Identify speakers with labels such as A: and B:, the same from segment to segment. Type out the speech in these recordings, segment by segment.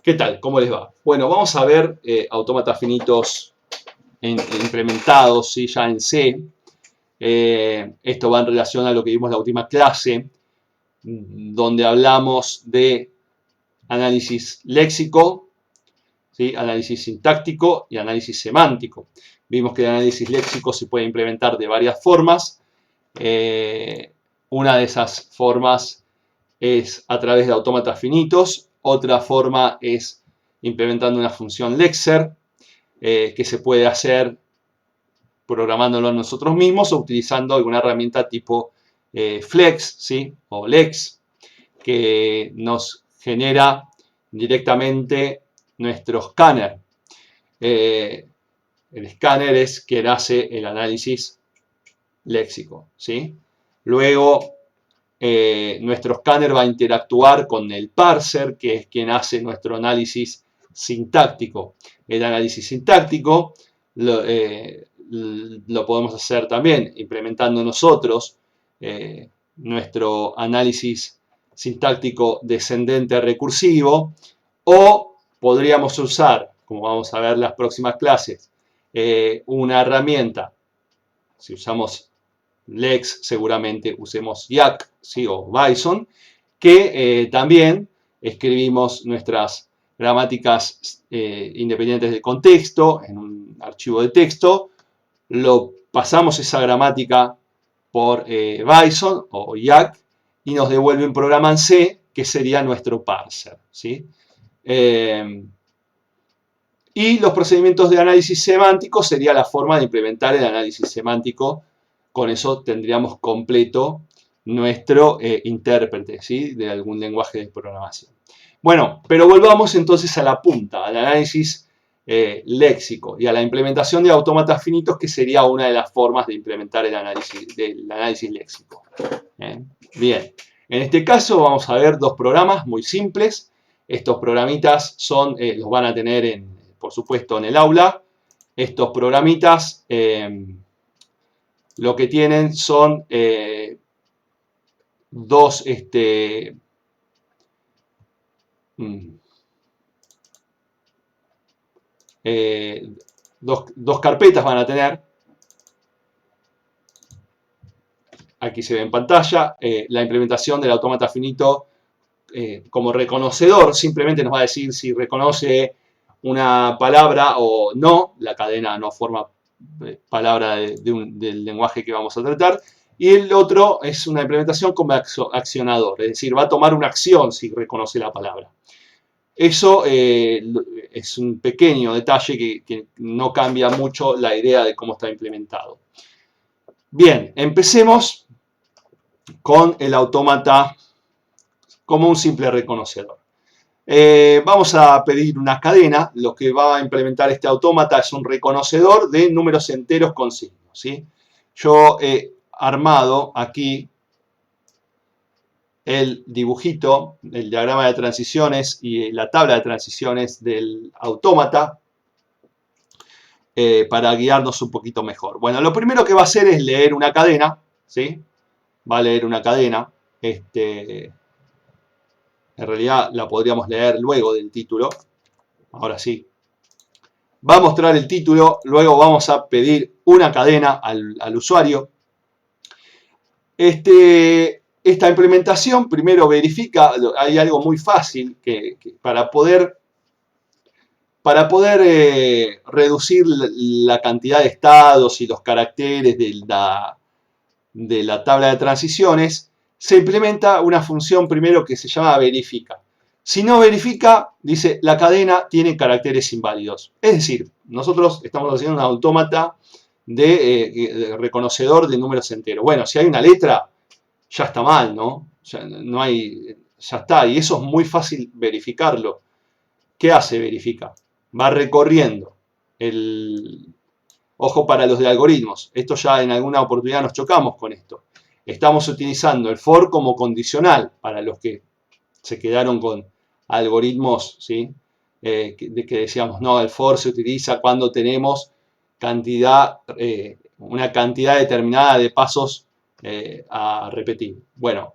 A: ¿Qué tal? ¿Cómo les va? Bueno, vamos a ver autómatas finitos implementados, ¿sí? Ya en C. Esto va en relación a lo que vimos en la última clase, donde hablamos de análisis léxico, ¿sí? Análisis sintáctico y análisis semántico. Vimos que el análisis léxico se puede implementar de varias formas. Una de esas formas es a través de autómatas finitos. Otra forma es implementando una función lexer, que se puede hacer programándolo nosotros mismos o utilizando alguna herramienta tipo flex, ¿sí? O lex, que nos genera directamente nuestro escáner. El escáner es quien hace el análisis léxico, ¿sí? Luego, nuestro escáner va a interactuar con el parser, que es quien hace nuestro análisis sintáctico. El análisis sintáctico lo podemos hacer también implementando nosotros nuestro análisis sintáctico descendente recursivo, o podríamos usar, como vamos a ver en las próximas clases, una herramienta. Si usamos Lex, seguramente usemos Yak, ¿sí? O Bison, que también escribimos nuestras gramáticas independientes del contexto en un archivo de texto, lo pasamos esa gramática por Bison o Yak y nos devuelve un programa en C que sería nuestro parser, ¿sí? Y los procedimientos de análisis semántico sería la forma de implementar el análisis semántico. Con eso tendríamos completo nuestro intérprete, ¿sí? De algún lenguaje de programación. Bueno, pero volvamos entonces a la punta, al análisis léxico y a la implementación de autómatas finitos, que sería una de las formas de implementar el análisis léxico. Bien, en este caso vamos a ver dos programas muy simples. Estos programitas los van a tener, por supuesto, en el aula. Estos programitas lo que tienen son dos carpetas van a tener. Aquí se ve en pantalla la implementación del autómata finito como reconocedor. Simplemente nos va a decir si reconoce una palabra o no. La cadena no forma palabra del lenguaje que vamos a tratar. Y el otro es una implementación como accionador, es decir, va a tomar una acción si reconoce la palabra. Eso es un pequeño detalle que no cambia mucho la idea de cómo está implementado. Bien, empecemos con el autómata como un simple reconocedor. Vamos a pedir una cadena. Lo que va a implementar este autómata es un reconocedor de números enteros con signos, ¿sí? Yo he armado aquí el dibujito, el diagrama de transiciones y la tabla de transiciones del autómata para guiarnos un poquito mejor. Bueno, lo primero que va a hacer es leer una cadena, ¿sí? Va a leer una cadena. En realidad la podríamos leer luego del título. Ahora sí. Va a mostrar el título, luego vamos a pedir una cadena al usuario. Esta implementación primero verifica, hay algo muy fácil que para poder reducir la cantidad de estados y los caracteres de la tabla de transiciones, se implementa una función primero que se llama verifica. Si no verifica, dice la cadena tiene caracteres inválidos. Es decir, nosotros estamos haciendo un autómata de reconocedor de números enteros. Bueno, si hay una letra, ya está mal, ¿no? Ya está, y eso es muy fácil verificarlo. ¿Qué hace verifica? Va recorriendo Ojo para los de algoritmos, esto ya en alguna oportunidad nos chocamos con esto. Estamos utilizando el for como condicional para los que se quedaron con algoritmos, ¿sí? Que decíamos, no, el for se utiliza cuando tenemos una cantidad determinada de pasos a repetir. Bueno,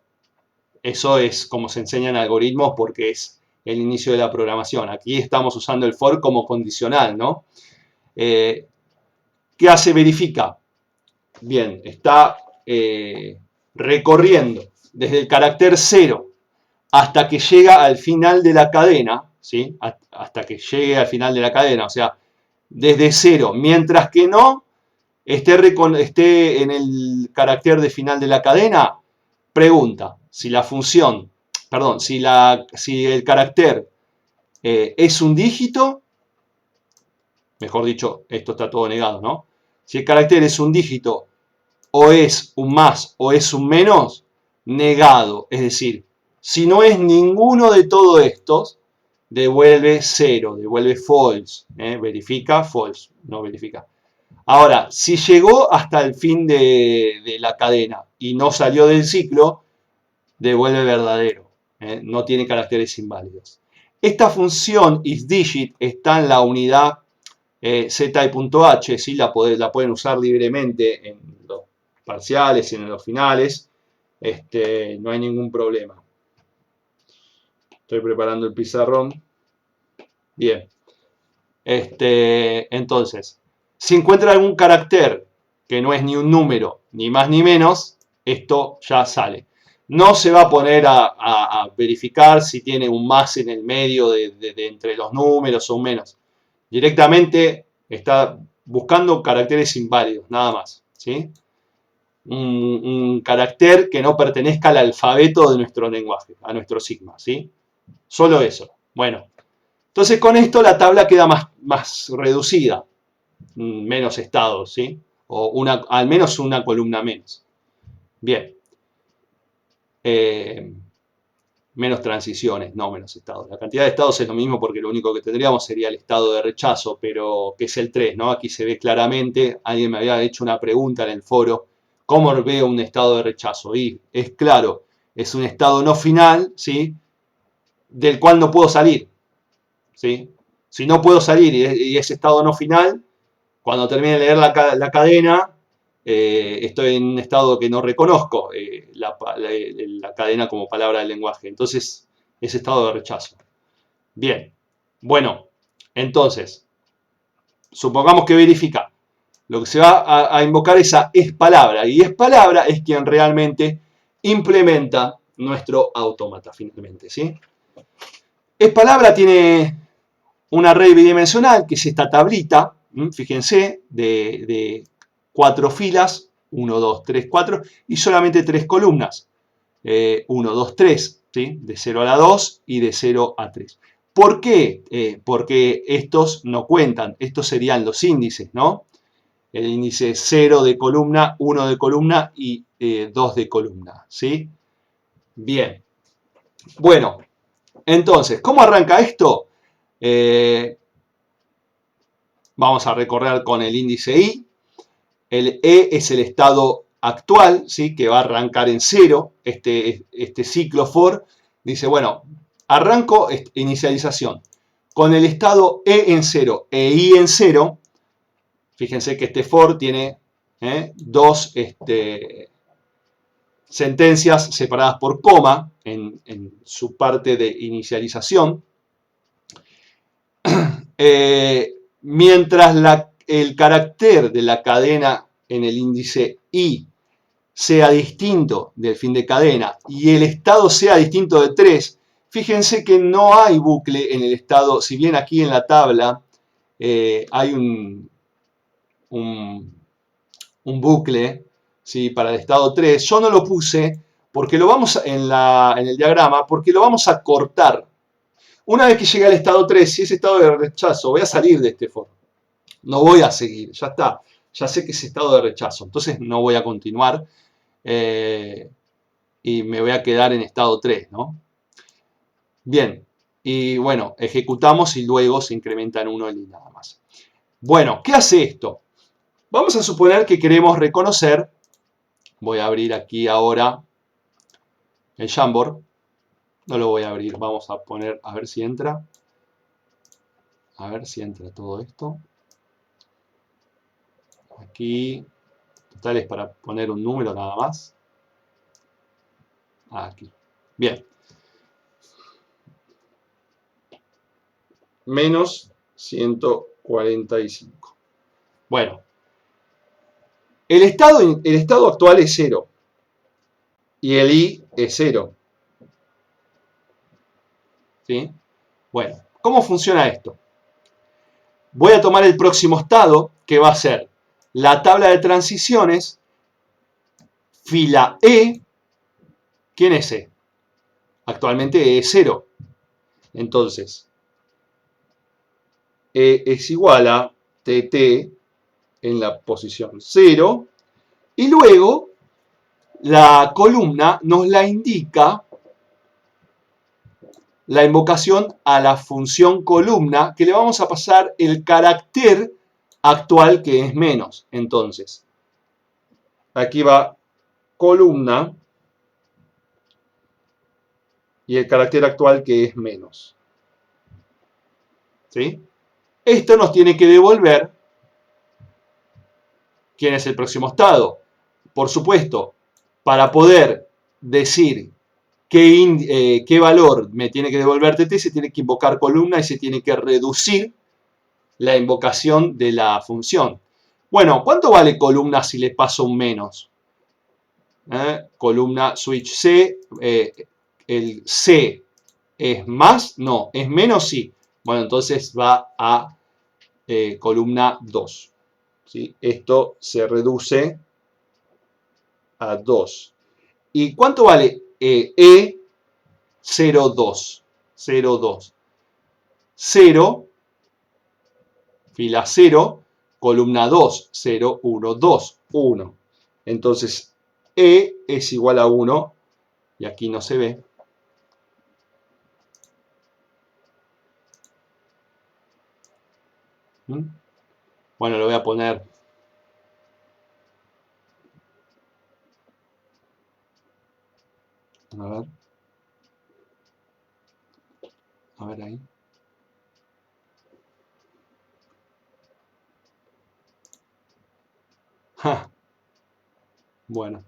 A: eso es como se enseña en algoritmos porque es el inicio de la programación. Aquí estamos usando el for como condicional, ¿no? ¿Qué hace verifica? Bien, está recorriendo desde el carácter 0 hasta que llega al final de la cadena, ¿sí? Hasta que llegue al final de la cadena, o sea, desde 0, mientras que no esté en el carácter de final de la cadena, pregunta si la función, perdón, si el carácter es un dígito, mejor dicho, esto está todo negado, ¿no? Si el carácter es un dígito o es un más o es un menos, negado. Es decir, si no es ninguno de todos estos, devuelve 0, devuelve false. Verifica false, no verifica. Ahora, si llegó hasta el fin de la cadena y no salió del ciclo, devuelve verdadero. No tiene caracteres inválidos. Esta función isDigit está en la unidad z.h, ¿sí? la pueden usar libremente en los parciales y en los finales. No hay ningún problema. Estoy preparando el pizarrón. Bien. Entonces, si encuentra algún carácter que no es ni un número, ni más ni menos, esto ya sale. No se va a poner a verificar si tiene un más en el medio de entre los números o un menos. Directamente está buscando caracteres inválidos, nada más. ¿Sí? Un carácter que no pertenezca al alfabeto de nuestro lenguaje, a nuestro sigma. ¿Sí? Solo eso. Bueno, entonces con esto la tabla queda más reducida, menos estados, ¿sí? O al menos una columna menos. Bien. Menos transiciones, no menos estados. La cantidad de estados es lo mismo porque lo único que tendríamos sería el estado de rechazo, pero que es el 3, ¿no? Aquí se ve claramente, alguien me había hecho una pregunta en el foro, ¿cómo veo un estado de rechazo? Y es claro, es un estado no final, ¿sí? Del cual no puedo salir, ¿sí? Si no puedo salir y ese estado no final, cuando termine de leer la cadena, estoy en un estado que no reconozco la cadena como palabra del lenguaje. Entonces, es estado de rechazo. Bien, bueno, entonces, supongamos que verifica. Lo que se va a invocar es a EsPalabra. Y EsPalabra es quien realmente implementa nuestro autómata, finalmente. ¿Sí? EsPalabra tiene un array bidimensional, que es esta tablita, fíjense, de 4 filas, 1, 2, 3, 4, y solamente 3 columnas, 1, 2, 3, ¿sí? De 0 a la 2 y de 0 a 3. ¿Por qué? Porque estos no cuentan, estos serían los índices, ¿no? El índice 0 de columna, 1 de columna y 2 de columna, ¿sí? Bien. Bueno, entonces, ¿cómo arranca esto? Vamos a recorrer con el índice i. El e es el estado actual, ¿sí? Que va a arrancar en 0. Este ciclo for dice, bueno, arranco inicialización con el estado e en 0 e i en 0. Fíjense que este for tiene dos sentencias separadas por coma en su parte de inicialización. Mientras el carácter de la cadena en el índice i sea distinto del fin de cadena y el estado sea distinto de 3, fíjense que no hay bucle en el estado, si bien aquí en la tabla hay un bucle, ¿sí? Para el estado 3, yo no lo puse porque lo vamos en el diagrama, porque lo vamos a cortar. Una vez que llegue al estado 3, si es estado de rechazo, voy a salir de este for. No voy a seguir, ya está. Ya sé que es estado de rechazo, entonces no voy a continuar y me voy a quedar en estado 3, ¿no? Bien, y bueno, ejecutamos y luego se incrementa en 1 y nada más. Bueno, ¿qué hace esto? Vamos a suponer que queremos reconocer, voy a abrir aquí ahora el Jamboard, no lo voy a abrir, vamos a poner, a ver si entra. A ver si entra todo esto. Aquí, total es para poner un número nada más. Aquí. Bien. menos 145. Bueno, el estado actual es 0 y el I es 0. ¿Sí? Bueno, ¿cómo funciona esto? Voy a tomar el próximo estado, que va a ser la tabla de transiciones, fila E. ¿Quién es E? Actualmente E es 0. Entonces, E es igual a TT en la posición 0. Y luego, la columna nos la indica la invocación a la función columna, que le vamos a pasar el carácter actual, que es menos. Entonces, aquí va columna y el carácter actual, que es menos. ¿Sí? Esto nos tiene que devolver quién es el próximo estado. Por supuesto, para poder decir qué valor me tiene que devolver TT, se tiene que invocar columna y se tiene que reducir la invocación de la función. Bueno, ¿cuánto vale columna si le paso un menos? Columna switch C, el C es más, no, es menos, sí. Bueno, entonces va a columna 2. ¿Sí? Esto se reduce a 2. ¿Y cuánto vale E02? 02. 0, fila 0, columna 2, 0, 1, 2, 1. Entonces, E es igual a 1, y aquí no se ve. Bueno, lo voy a poner. A ver. A ver ahí. Ja. Bueno.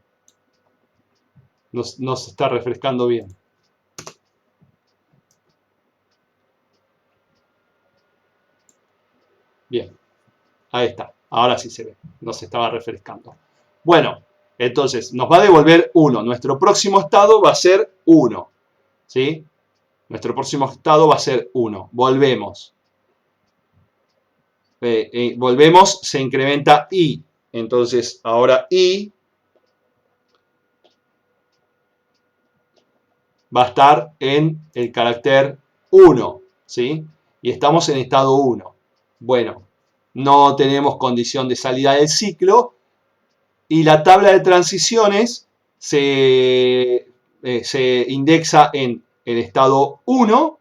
A: Nos está refrescando bien. Bien. Ahí está. Ahora sí se ve. Nos estaba refrescando. Bueno. Entonces, nos va a devolver 1. Nuestro próximo estado va a ser 1. ¿Sí? Nuestro próximo estado va a ser 1. Volvemos. Volvemos, se incrementa I. Entonces, ahora I va a estar en el carácter 1. ¿Sí? Y estamos en estado 1. Bueno, no tenemos condición de salida del ciclo. Y la tabla de transiciones se indexa en el estado 1,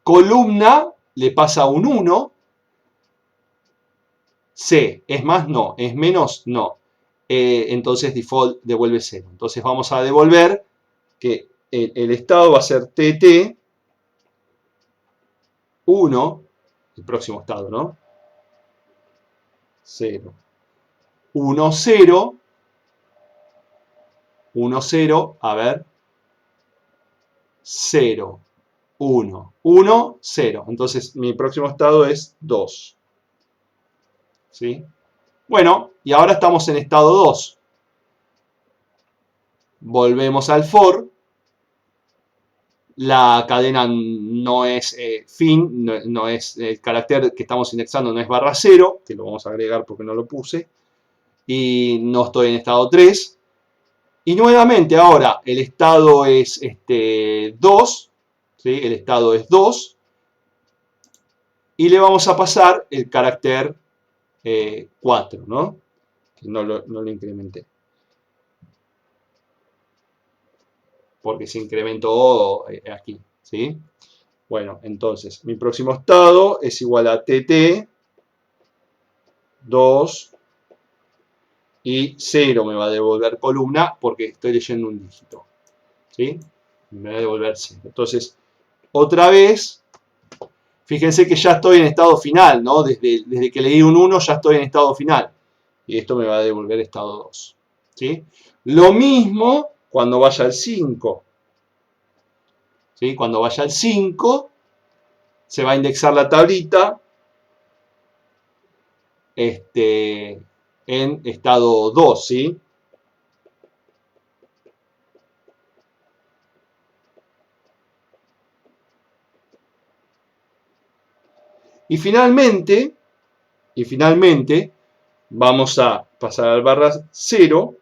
A: columna le pasa un 1, C, ¿es más? No, ¿es menos? No. Entonces default devuelve 0. Entonces vamos a devolver que el estado va a ser TT 1, el próximo estado, ¿no? 0. 1, 0. 1, 0, a ver, 0, 1, 1, 0. Entonces mi próximo estado es 2. ¿Sí? Bueno, y ahora estamos en estado 2. Volvemos al for. La cadena no es fin, no es el carácter que estamos indexando, no es barra 0, que lo vamos a agregar porque no lo puse. Y no estoy en estado 3. Y nuevamente ahora el estado es 2, ¿sí? El estado es 2, y le vamos a pasar el carácter 4, ¿no? Que no lo incrementé, porque se incrementó aquí, ¿sí? Bueno, entonces mi próximo estado es igual a TT 2 y 0 me va a devolver columna porque estoy leyendo un dígito, ¿sí? Me va a devolver 0. Entonces, otra vez, fíjense que ya estoy en estado final, ¿no? Desde que leí un 1 ya estoy en estado final. Y esto me va a devolver estado 2. ¿Sí? Lo mismo cuando vaya al 5. ¿Sí? Cuando vaya al 5, se va a indexar la tablita en estado 2, ¿sí? Y finalmente, vamos a pasar al barra 0.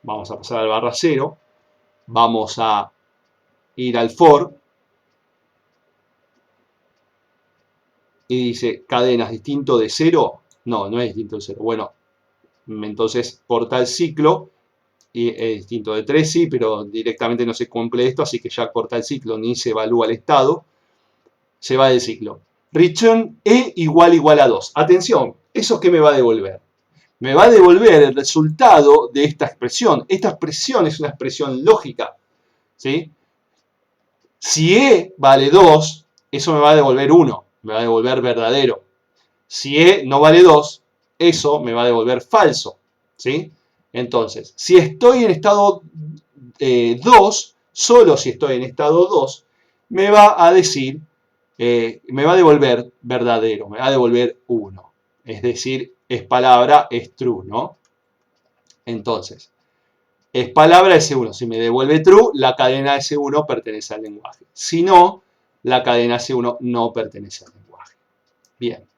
A: Vamos a pasar al barra 0. Vamos a ir al for. Y dice cadenas distinto de 0. No, no es distinto de 0. Bueno, entonces por tal ciclo, y es distinto de 3, sí, pero directamente no se cumple esto, así que ya corta el ciclo, ni se evalúa el estado. Se va del ciclo. Return E igual a 2. Atención, ¿eso qué me va a devolver? Me va a devolver el resultado de esta expresión. Esta expresión es una expresión lógica, ¿sí? Si E vale 2, eso me va a devolver 1, me va a devolver verdadero. Si E no vale 2, eso me va a devolver falso, ¿sí? Entonces, si estoy en estado 2, solo si estoy en estado 2, me va a decir, me va a devolver verdadero, me va a devolver 1. Es decir, es palabra, es true, ¿no? Entonces, es palabra S1. Si me devuelve true, la cadena S1 pertenece al lenguaje. Si no, la cadena S1 no pertenece al lenguaje. Bien.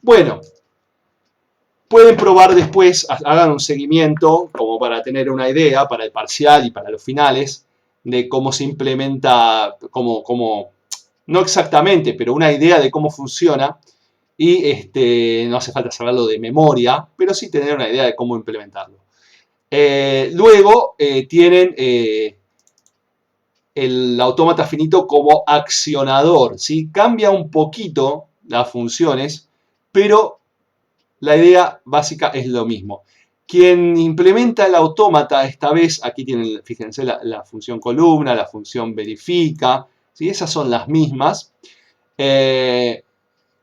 A: Bueno, pueden probar después, hagan un seguimiento como para tener una idea para el parcial y para los finales de cómo se implementa, no exactamente, pero una idea de cómo funciona. Y no hace falta saberlo de memoria, pero sí tener una idea de cómo implementarlo. Luego tienen el autómata finito como accionador, ¿sí? Cambia un poquito las funciones, pero la idea básica es lo mismo. Quien implementa el autómata esta vez, aquí tienen, fíjense, la función columna, la función verifica, ¿sí? Esas son las mismas.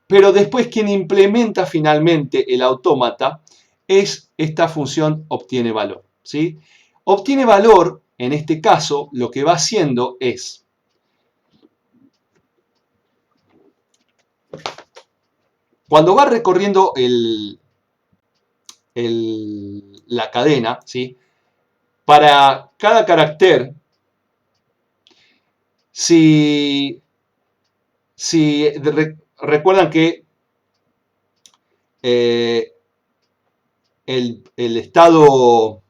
A: Pero después quien implementa finalmente el autómata es esta función obtiene valor, ¿sí? Obtiene valor, en este caso, lo que va haciendo es cuando va recorriendo la cadena, ¿sí? Para cada carácter, si recuerdan que el estado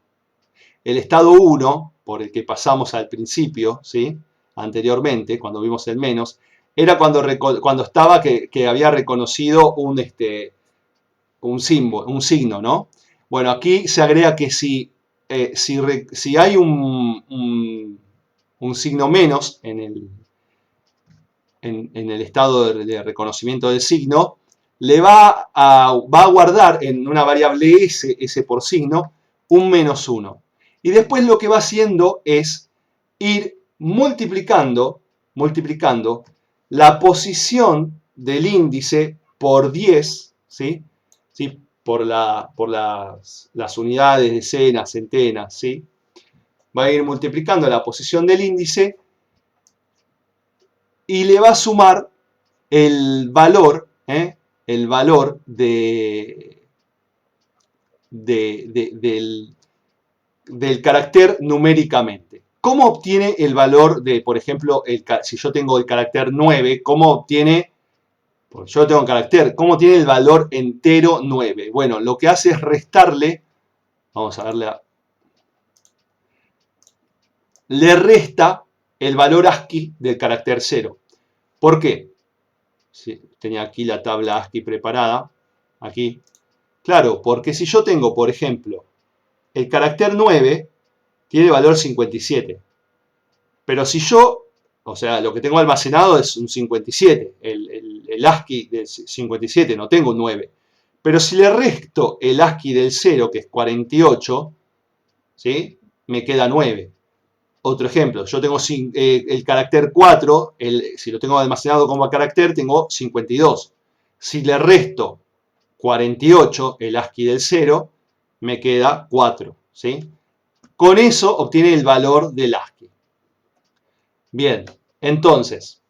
A: 1, por el que pasamos al principio, ¿sí? Anteriormente, cuando vimos el menos, era cuando estaba que había reconocido un símbolo, un signo, ¿no? Bueno, aquí se agrega que si hay un signo menos en el estado de reconocimiento del signo, le va a guardar en una variable s por signo, un -1. Y después lo que va haciendo es ir multiplicando la posición del índice por 10, ¿sí? ¿Sí? Por las unidades, decenas, centenas, ¿sí? Va a ir multiplicando la posición del índice y le va a sumar el valor del carácter numéricamente. ¿Cómo obtiene el valor de, por ejemplo, si yo tengo el carácter 9, cómo obtiene, porque yo tengo un carácter, cómo tiene el valor entero 9? Bueno, lo que hace es restarle, vamos a darle le resta el valor ASCII del carácter 0. ¿Por qué? Sí, tenía aquí la tabla ASCII preparada, aquí. Claro, porque si yo tengo, por ejemplo, el carácter 9 tiene valor 57. Pero si yo, o sea, lo que tengo almacenado es un 57, el ASCII del 57, no tengo un 9. Pero si le resto el ASCII del 0, que es 48, ¿sí? Me queda 9. Otro ejemplo, yo tengo el carácter 4, si lo tengo almacenado como carácter, tengo 52. Si le resto 48, el ASCII del 0, me queda 4, ¿sí? Con eso obtiene el valor del ASCII. Bien, entonces,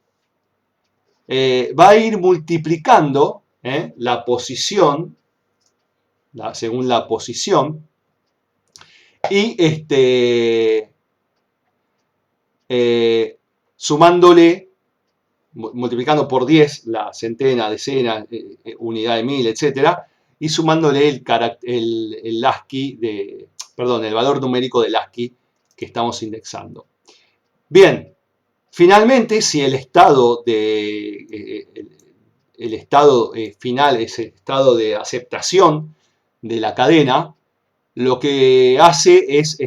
A: va a ir multiplicando la posición, según la posición, y sumándole, multiplicando por 10 la centena, decena, unidad de mil, etcétera, y sumándole el ASCII el valor numérico del ASCII que estamos indexando. Bien, finalmente, si el estado final es el estado de aceptación de la cadena, lo que hace es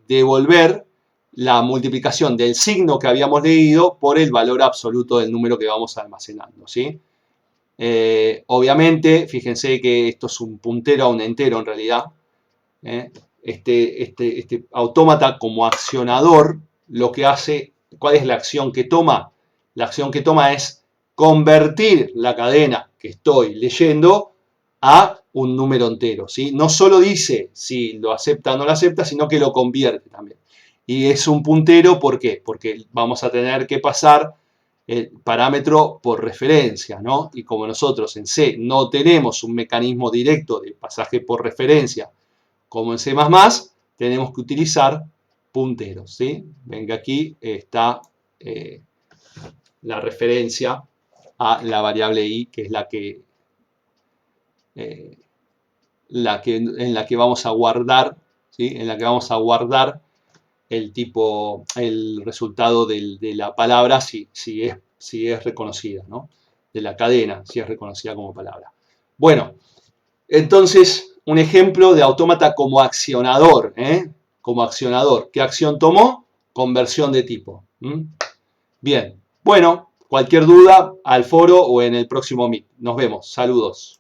A: devolver la multiplicación del signo que habíamos leído por el valor absoluto del número que vamos almacenando, ¿sí? Obviamente, fíjense que esto es un puntero a un entero en realidad. Este autómata como accionador, lo que hace, ¿cuál es la acción que toma? La acción que toma es convertir la cadena que estoy leyendo a un número entero, ¿sí? No solo dice si lo acepta o no lo acepta, sino que lo convierte también. Y es un puntero, ¿por qué? Porque vamos a tener que pasar el parámetro por referencia, ¿no? Y como nosotros en C no tenemos un mecanismo directo de pasaje por referencia, como en C++, tenemos que utilizar punteros, ¿sí? Ven que aquí está la referencia a la variable i, que es en la que vamos a guardar, ¿sí? En la que vamos a guardar el resultado de la palabra si es reconocida, ¿no? De la cadena, si es reconocida como palabra. Bueno, entonces, un ejemplo de autómata como accionador, como accionador. ¿Qué acción tomó? Conversión de tipo. Bien, bueno, cualquier duda al foro o en el próximo Meet. Nos vemos, saludos.